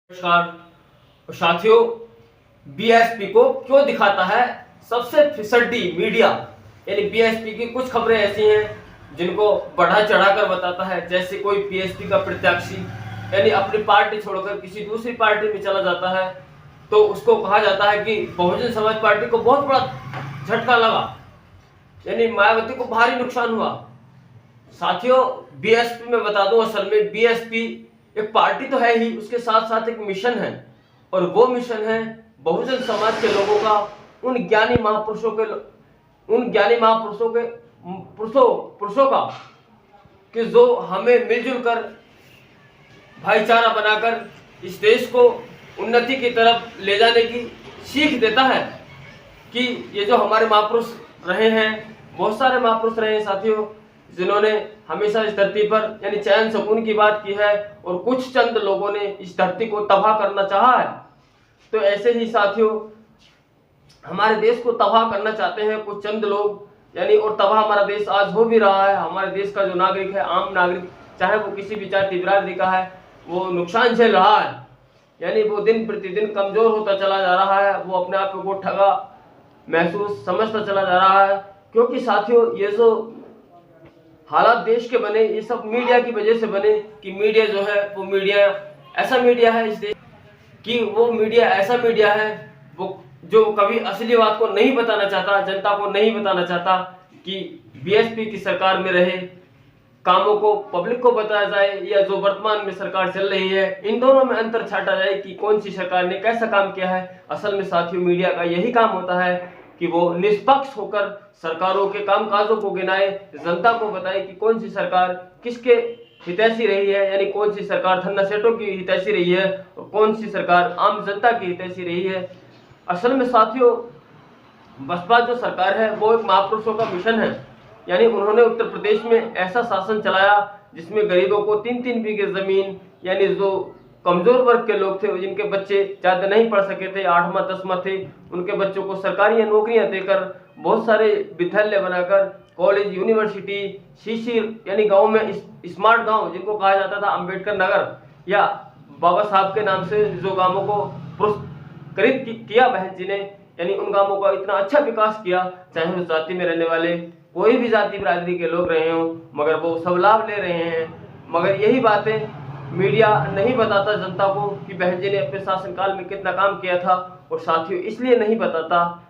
नमस्कार साथियों, बीएसपी को क्यों दिखाता है सबसे फिसड्डी मीडिया। यानी बीएसपी की कुछ खबरें ऐसी हैं जिनको बढ़ा चढ़ाकर बताता है। जैसे कोई बीएसपी का प्रत्याशी यानी अपनी पार्टी छोड़कर किसी दूसरी पार्टी में चला जाता है तो उसको कहा जाता है कि बहुजन समाज पार्टी को बहुत बड़ा झटका लगा, यानी मायावती को भारी नुकसान हुआ। साथियों, बीएसपी में बता दूं, असल में बीएसपी एक पार्टी तो है ही, उसके साथ साथ एक मिशन है, और वो मिशन है बहुजन समाज के लोगों का, उन ज्ञानी महापुरुषों के पुरुषों का कि जो हमें मिलजुल कर भाईचारा बनाकर इस देश को उन्नति की तरफ ले जाने की सीख देता है। कि ये जो हमारे महापुरुष रहे हैं, बहुत सारे महापुरुष रहे हैं साथियों, जिन्होंने हमेशा इस धरती पर यानी चैन सुकून की बात की है, और कुछ चंद लोगों ने इस धरती को तबाह करना चाहा है। तो ऐसे ही साथियों, हमारे देश को तबाह करना चाहते हैं कुछ चंद लोग, यानी और तबाह हमारा देश आज हो भी रहा है। हमारे देश का जो नागरिक है, आम नागरिक, चाहे वो किसी भी जाति बिरादरी का है, वो नुकसान झेल रहा है। यानी वो दिन प्रतिदिन कमजोर होता चला जा रहा है, वो अपने आप को ठगा महसूस समझता चला जा रहा है। क्योंकि साथियों, ये जो हालात देश के बने, ये सब मीडिया की वजह से बने। कि मीडिया जो है वो मीडिया ऐसा मीडिया है इस देश कि वो मीडिया ऐसा मीडिया है वो जो कभी असली बात को नहीं बताना चाहता, जनता को नहीं बताना चाहता। कि बीएसपी की सरकार में रहे कामों को पब्लिक को बताया जाए, या जो वर्तमान में सरकार चल रही है, इन दोनों में अंतर छाटा जाए कि कौन सी सरकार ने कैसा काम किया है। असल में साथियों, मीडिया का यही काम होता है कि वो निष्पक्ष होकर सरकारों के कामकाजों को गिनाए, जनता को बताए कि कौन सी सरकार किसके हितैषी रही है, यानी कौन सी सरकार धन्ना सेठों की हितैषी रही है और कौन सी सरकार आम जनता की हितैषी रही है। असल में साथियों, बसपा जो सरकार है वो एक महापुरुषों का मिशन है। यानी उन्होंने उत्तर प्रदेश में ऐसा शासन चलाया जिसमें गरीबों को 3-3 बीघे जमीन, यानी जो कमजोर वर्ग के लोग थे, जिनके बच्चे ज्यादा नहीं पढ़ सके थे, 8वां 10वां थे, उनके बच्चों को सरकारी नौकरियां देकर, बहुत सारे विद्यालय बनाकर, कॉलेज, यूनिवर्सिटी, शिशिर, यानी गांव में स्मार्ट गांव जिनको कहा जाता था, अंबेडकर नगर या बाबा साहब के नाम से जो गांवों को पुरस्कृत किया बहन जी ने, यानी उन गांवों का इतना अच्छा विकास किया। चाहे उस जाति में रहने वाले कोई भी जाति बिरादरी के लोग रहे हों, मगर वो सब लाभ ले रहे हैं। मगर यही बातें मीडिया नहीं बताता जनता को कि बहन जी ने अपने शासनकाल में कितना काम किया था। और साथियों, इसलिए नहीं बताता,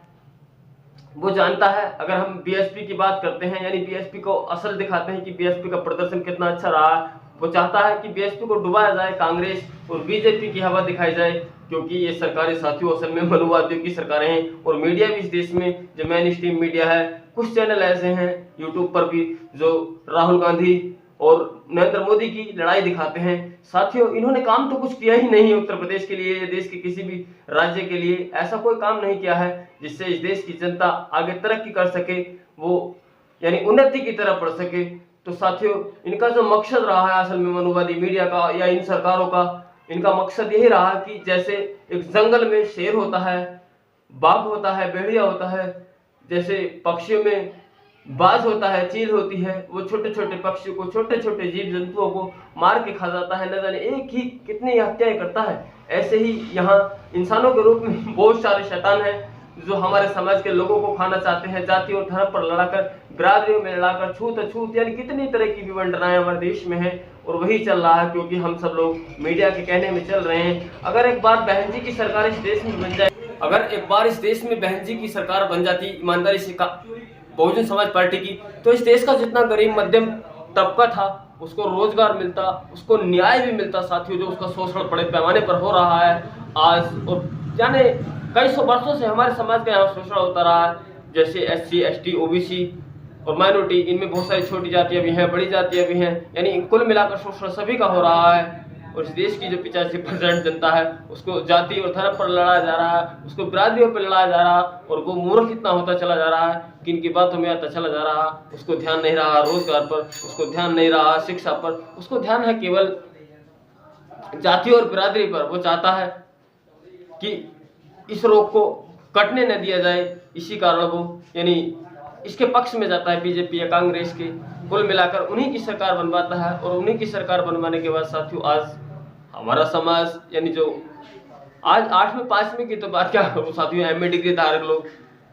वो जानता है। अगर हम बीएसपी की बात करते हैं, यानी बीएसपी को असल दिखाते हैं कि बीएसपी का प्रदर्शन कितना अच्छा रहा है, वो चाहता है कि बीएसपी को डुबाया जाए, कांग्रेस और बीजेपी की हवा दिखाई जाए। क्योंकि ये सरकारें साथियों असल में मनुवादियों की सरकारें हैं। और मीडिया भी इस देश में जो मेन स्ट्रीम मीडिया है, कुछ चैनल ऐसे हैं यूट्यूब पर भी जो राहुल गांधी और नरेंद्र मोदी की लड़ाई दिखाते हैं। साथियों, इन्होंने काम तो कुछ किया ही नहीं उत्तर प्रदेश के लिए, देश के किसी भी राज्य के लिए ऐसा कोई काम नहीं किया है जिससे इस देश की जनता आगे तरक्की कर सके, वो यानी उन्नति की तरफ बढ़ सके। तो साथियों, इनका जो मकसद रहा है असल में मनुवादी मीडिया का या इन सरकारों का, इनका मकसद यही रहा कि जैसे एक जंगल में शेर होता है, बाघ होता है, भेड़िया होता है, जैसे पक्षियों में बाज होता है, चील होती है, वो छोटे छोटे पक्षियों को, छोटे छोटे जीव जंतुओं को मार के खा जाता है, न जाने एक ही कितनी हत्याएं करता है। ऐसे ही यहाँ इंसानों के रूप में बहुत सारे शैतान हैं जो हमारे समाज के लोगों को खाना चाहते हैं, जाति और धर्म पर लड़ाकर, बिरादरियों में लड़ाकर, छूत अछूत, यानी कितनी तरह की विवंडनाएं हमारे देश में है। और वही चल रहा है क्योंकि हम सब लोग मीडिया के कहने में चल रहे हैं। अगर एक बार बहन जी की सरकार इस देश में बन जाए, अगर एक बार इस देश में बहन जी की सरकार बन जाती ईमानदारी से बहुजन समाज पार्टी की, तो इस देश का जितना गरीब मध्यम तबका था उसको रोजगार मिलता, उसको न्याय भी मिलता साथियों। जो उसका शोषण बड़े पैमाने पर हो रहा है आज, और जाने कई सौ वर्षों से हमारे समाज का यहाँ शोषण होता रहा है। जैसे SC ST OBC और माइनॉरिटी, इनमें बहुत सारी छोटी जातियां भी हैं, बड़ी जातियां भी हैं, यानी कुल मिलाकर शोषण सभी का हो रहा है। और इस देश की जो 85% जनता है उसको जाति और धर्म पर लड़ाया जा रहा है, उसको बिरादरियों पर लड़ाया जा रहा है, और वो मूर्ख इतना होता चला जा रहा है कि इनकी बातों में आता चला जा रहा है। उसको ध्यान नहीं रहा रोजगार पर, उसको ध्यान नहीं रहा शिक्षा पर, उसको ध्यान है केवल जाति और बिरादरी पर। वो चाहता है कि इस रोग को कटने न दिया जाए, इसी कारण वो यानी इसके पक्ष में जाता है बीजेपी या कांग्रेस के। कुल मिलाकर उन्हीं की सरकार बनवाता है, और उन्हीं की सरकार बनवाने के बाद साथियों आज हमारा समाज यानी जो आज 8वीं 5वीं की तो बात क्या करूँ साथियों, एमए डिग्री धारक लोग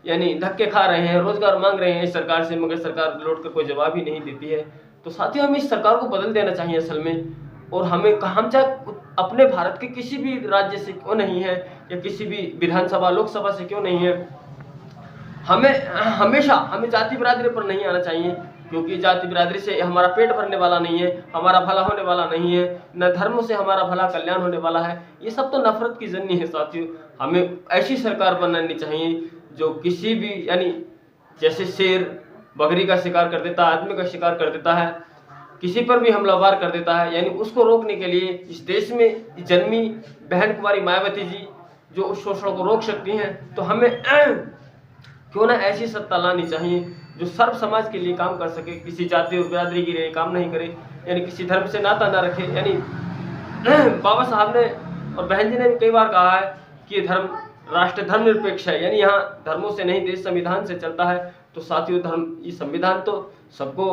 यानी धक्के खा रहे हैं, रोजगार मांग रहे हैं इस सरकार से, मगर सरकार लौट कर कोई जवाब ही नहीं देती है। तो साथियों हमें इस सरकार को बदल देना चाहिए असल में। और हमें हम चाहे अपने भारत के किसी भी राज्य से क्यों नहीं है, या किसी भी विधानसभा लोकसभा से क्यों नहीं है, हमें हमेशा हमें जाति बिरादरी पर नहीं आना चाहिए, क्योंकि जाति बिरादरी से हमारा पेट भरने वाला नहीं है, हमारा भला होने वाला नहीं है, न धर्म से हमारा भला कल्याण होने वाला है। ये सब तो नफरत की जननी है साथियों। हमें ऐसी सरकार बनानी चाहिए जो किसी भी यानी जैसे शेर बकरी का शिकार कर देता है, आदमी का शिकार कर देता है, किसी पर भी हमलावर कर देता है, यानी उसको रोकने के लिए इस देश में जन्मी बहन कुमारी मायावती जी जो उस शोषण को रोक सकती हैं, तो हमें क्यों ना ऐसी सत्ता लानी चाहिए जो सर्व समाज के लिए काम कर सके, किसी जाति और बिरादरी के लिए काम नहीं करे, यानी किसी धर्म से नाता ना रखे। यानी बाबा साहब ने और बहन जी ने भी कई बार कहा है कि धर्म राष्ट्र धर्मनिरपेक्ष है, यानी यहाँ धर्मों से नहीं देश संविधान से चलता है। तो साथियों धर्म ये संविधान तो सबको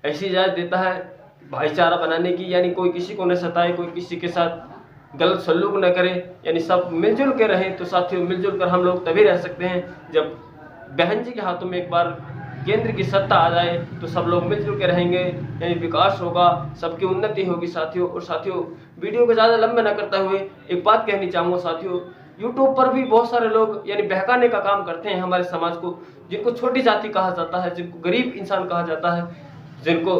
ऐसी इजाजत देता है भाईचारा बनाने की, यानी कोई किसी को न सताए, कोई किसी के साथ गलत सलूक न करे, यानी सब मिलजुल के रहें। तो साथियों मिलजुल कर हम लोग तभी रह सकते हैं जब बहन जी के हाथों में एक बार केंद्र की सत्ता आ जाए, तो सब लोग मिलजुल के रहेंगे, यानी विकास होगा, सबकी उन्नति होगी साथियों। और साथियों वीडियो को ज़्यादा लंबे न करते हुए एक बात कहनी चाहूँगा साथियों, यूट्यूब पर भी बहुत सारे लोग यानी बहकाने का काम करते हैं हमारे समाज को, जिनको छोटी जाति कहा जाता है, जिनको गरीब इंसान कहा जाता है, जिनको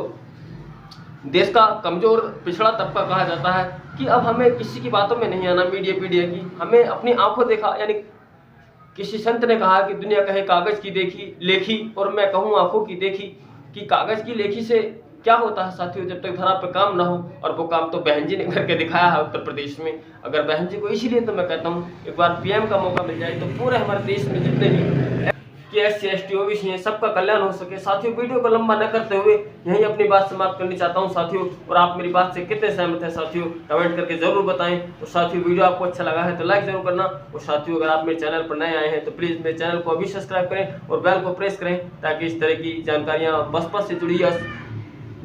देश का कमजोर पिछड़ा तबका कहा जाता है, कि अब हमें किसी की बातों में नहीं आना, मीडिया की हमें अपनी आंखों देखा। यानी किसी संत ने कहा कि दुनिया कहे कागज की देखी लेखी और मैं कहूँ आंखों की देखी, कि कागज की लेखी से क्या होता है साथियों, जब तक धरा पे काम ना हो। और वो काम तो बहन जी ने करके दिखाया है उत्तर प्रदेश में। अगर बहन जी को, इसीलिए तो मैं कहता हूँ एक बार पीएम का मौका मिल जाए तो पूरे हमारे देश में जितने भी SC ST OBC हैं सबका कल्याण हो सके। साथियों वीडियो को लंबा न करते हुए यहीं अपनी बात समाप्त करनी चाहता हूं साथियों। और आप मेरी बात से कितने सहमत हैं साथियों कमेंट करके जरूर बताएं। और साथियों वीडियो आपको अच्छा लगा है तो लाइक जरूर करना। और साथियों अगर आप मेरे चैनल पर नए आए हैं तो प्लीज़ मेरे चैनल को अभी सब्सक्राइब करें और बेल को प्रेस करें, ताकि इस तरह की जानकारियाँ बसपा से जुड़ी या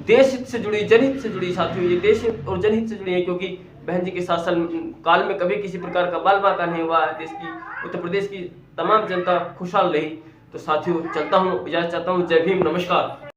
देश हित से जुड़ी, जनहित से जुड़ी, साथियों ये देश हित और जनहित से जुड़ी है, क्योंकि बहन जी के शासन काल में कभी किसी प्रकार का बाल बाका नहीं हुआ है। देश की, उत्तर प्रदेश की तमाम जनता खुशहाल रही। तो साथियों चलता हूँ, इजाजत चाहता हूँ। जय भीम, नमस्कार।